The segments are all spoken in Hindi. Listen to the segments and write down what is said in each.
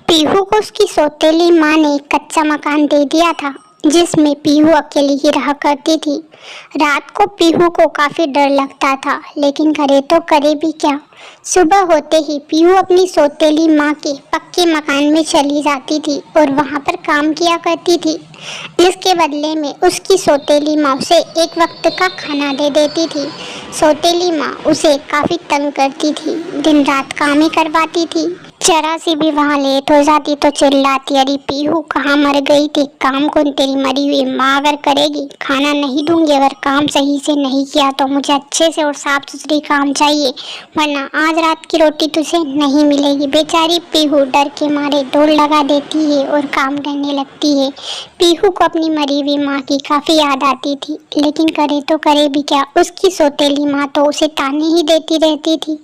पीहू को उसकी सौतेली माँ ने एक कच्चा मकान दे दिया था जिसमें पीहू अकेली ही रहा करती थी। रात को पीहू को काफी डर लगता था, लेकिन करे तो करे भी क्या। सुबह होते ही पीहू अपनी सौतेली माँ के पक्के मकान में चली जाती थी और वहाँ पर काम किया करती थी, जिसके बदले में उसकी सौतेली माँ उसे एक वक्त का खाना दे देती थी। सौतेली माँ उसे काफी तंग करती थी, दिन रात काम ही करवाती थी। जरा सी भी वहाँ लेट हो जाती तो चिल्लाती, अरे पीहू कहाँ मर गई थी, काम कौन तेरी मरी हुई माँ अगर करेगी, खाना नहीं दूंगी, अगर काम सही से नहीं किया तो मुझे अच्छे से और साफ सुथरी काम चाहिए, वरना आज रात की रोटी तुझे नहीं मिलेगी। बेचारी पीहू डर के मारे दौड़ लगा देती है और काम करने लगती है। पीहू को अपनी मरी हुई माँ की काफ़ी याद आती थी, लेकिन करे तो करे भी क्या, उसकी सौतेली माँ तो उसे ताने ही देती रहती थी।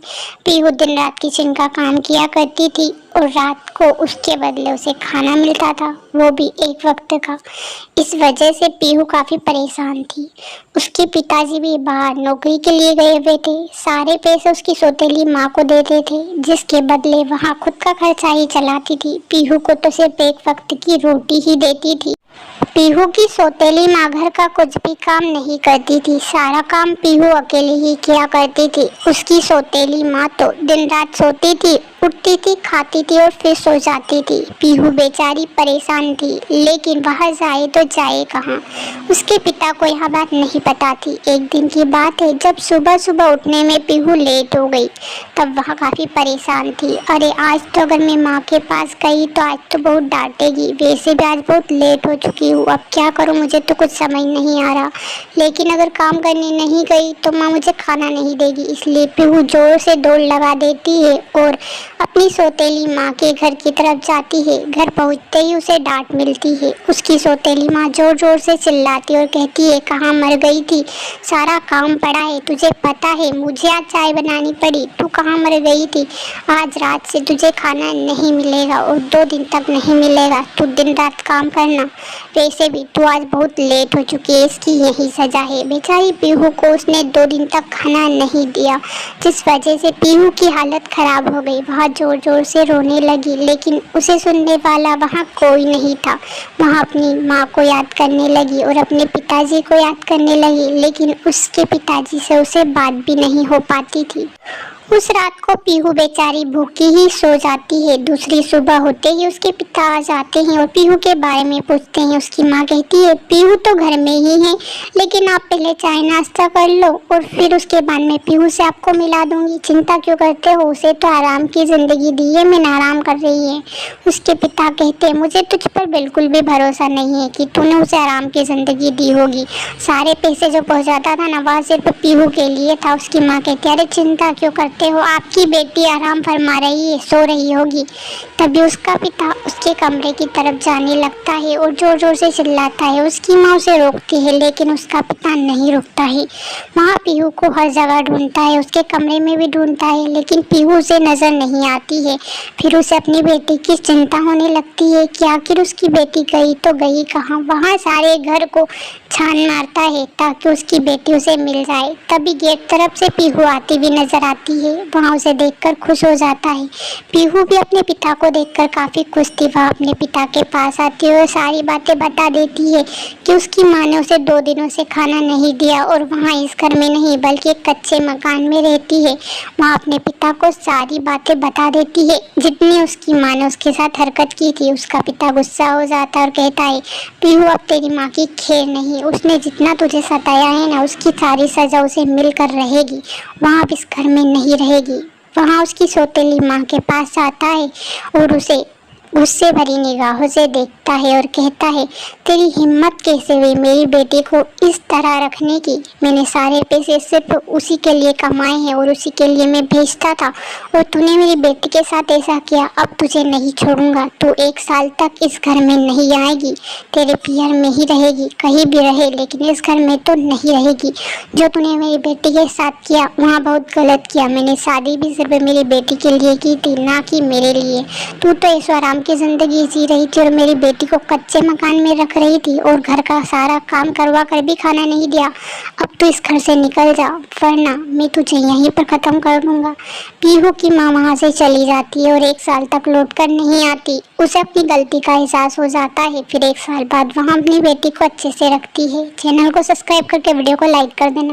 पीहू दिन रात किचन का काम किया करती थी और रात को उसके बदले उसे खाना मिलता था, वो भी एक वक्त का। इस वजह से पीहू काफ़ी परेशान थी। उसके पिताजी भी बाहर नौकरी के लिए गए हुए थे, सारे पैसे उसकी सौतेली माँ को देते थे, जिसके बदले वहाँ खुद का खर्चा ही चलाती थी। पीहू को तो सिर्फ एक वक्त की रोटी ही देती थी। पीहू की सौतेली माँ घर का कुछ भी काम नहीं करती थी, सारा काम पीहू अकेले ही किया करती थी। उसकी सौतेली माँ तो दिन रात सोती थी, उठती थी, खाती थी और फिर सो जाती थी। पीहू बेचारी परेशान थी, लेकिन वह जाए तो जाए कहाँ। उसके पिता को यह बात नहीं पता थी। एक दिन की बात है, जब सुबह सुबह उठने में पीहू लेट हो गई, तब वह काफ़ी परेशान थी। अरे आज तो अगर मैं माँ के पास गई तो आज तो बहुत डांटेगी, वैसे भी आज बहुत लेट हो चुकी हूँ, अब क्या करूँ, मुझे तो कुछ समझ नहीं आ रहा। लेकिन अगर काम करने नहीं गई तो माँ मुझे खाना नहीं देगी, इसलिए पीहू जोर से दौड़ लगा देती है और अपनी सौतेली माँ के घर की तरफ जाती है। घर पहुँचते ही उसे डांट मिलती है। उसकी सौतेली माँ जोर जोर से चिल्लाती और कहती है, कहाँ मर गई थी, सारा काम पड़ा है, तुझे पता है मुझे आज चाय बनानी पड़ी, तू कहाँ मर गई थी, आज रात से तुझे खाना नहीं मिलेगा और 2 दिन तक नहीं मिलेगा, तू दिन रात काम करना, वैसे भी तू आज बहुत लेट हो चुकी है, इसकी यही सजा है। बेचारी पीहू को उसने 2 दिन तक खाना नहीं दिया, जिस वजह से पीहू की हालत खराब हो गई। वह जोर जोर से रोने लगी, लेकिन उसे सुनने वाला वहाँ कोई नहीं था। वह अपनी माँ को याद करने लगी और अपने पिताजी को याद करने लगी, लेकिन उसके पिताजी से उसे बात भी नहीं हो पाती थी। उस रात को पीहू बेचारी भूखी ही सो जाती है। दूसरी सुबह होते ही उसके पिता आ जाते हैं और पीहू के बारे में पूछते हैं। उसकी माँ कहती है, पीहू तो घर में ही है, लेकिन आप पहले चाय नाश्ता कर लो और फिर उसके बाद में पीहू से आपको मिला दूंगी, चिंता क्यों करते हो, उसे तो आराम की ज़िंदगी दी है, मैंने आराम कर रही है। उसके पिता कहते हैं, मुझे तुझ पर बिल्कुल भी भरोसा नहीं है कि तूने उसे आराम की ज़िंदगी दी होगी, सारे पैसे जो पहुँचाता था ना वह सिर्फ पीहू के लिए था। उसकी माँ कहती है, अरे चिंता क्यों करते हो, आपकी बेटी आराम फरमा रही है, सो रही होगी। तभी उसका पिता उसके कमरे की तरफ जाने लगता है और जोर जोर से चिल्लाता है। उसकी माँ उसे रोकती है, लेकिन उसका पिता नहीं रुकता है। वहाँ पीहू को हर जगह ढूंढता है, उसके कमरे में भी ढूंढता है, लेकिन पीहू उसे नज़र नहीं आती है। फिर उसे अपनी बेटी की चिंता होने लगती है कि आखिर उसकी बेटी गई तो गई कहाँ। वहाँ सारे घर को छान मारता है ताकि उसकी बेटी उसे मिल जाए। तभी गेट तरफ से पीहू आती हुई नजर आती है, वहाँ उसे देखकर खुश हो जाता है। पीहू भी अपने पिता को देखकर काफ़ी खुश थी। वह अपने पिता के पास आती है और सारी बातें बता देती है कि उसकी माँ ने उसे 2 दिनों से खाना नहीं दिया और वहाँ इस घर में नहीं बल्कि एक कच्चे मकान में रहती है। वहाँ अपने पिता को सारी बातें बता देती है जितनी उसकी माँ ने उसके साथ हरकत की थी। उसका पिता गुस्सा हो जाता है और कहता है, पीहू अब तेरी माँ की खैर नहीं, उसने जितना तुझे सताया है ना उसकी सारी सज़ा उसे मिलकर रहेगी, वहाँ इस घर में नहीं रहेगी। वहाँ उसकी सौतेली माँ के पास आता है और उसे गुस्से भरी निगाहों से देखता है और कहता है, तेरी हिम्मत कैसे हुई मेरी बेटी को इस तरह रखने की, मैंने सारे पैसे सिर्फ उसी के लिए कमाए हैं और उसी के लिए मैं भेजता था और तूने मेरी बेटी के साथ ऐसा किया। अब तुझे नहीं छोड़ूंगा, तू 1 साल तक इस घर में नहीं आएगी, तेरे पियर में ही रहेगी, कहीं भी रहे लेकिन इस घर में तो नहीं रहेगी। जो तूने मेरी बेटी के साथ किया वहाँ बहुत गलत किया, मैंने शादी भी सिर्फ मेरी बेटी के लिए की थी, ना कि मेरे लिए। तू तो ऐशो आराम की ज़िंदगी जी रही थी और मेरी बेटी को कच्चे मकान में रख रही थी और घर का सारा काम करवा कर भी खाना नहीं दिया। अब तो इस घर से निकल जा, वरना मैं तुझे यहीं पर ख़त्म कर दूंगा। पीहू की माँ वहाँ से चली जाती है और 1 साल तक लौट कर नहीं आती। उसे अपनी गलती का एहसास हो जाता है, फिर 1 साल बाद वहाँ अपनी बेटी को अच्छे से रखती है। चैनल को सब्सक्राइब करके वीडियो को लाइक कर देना।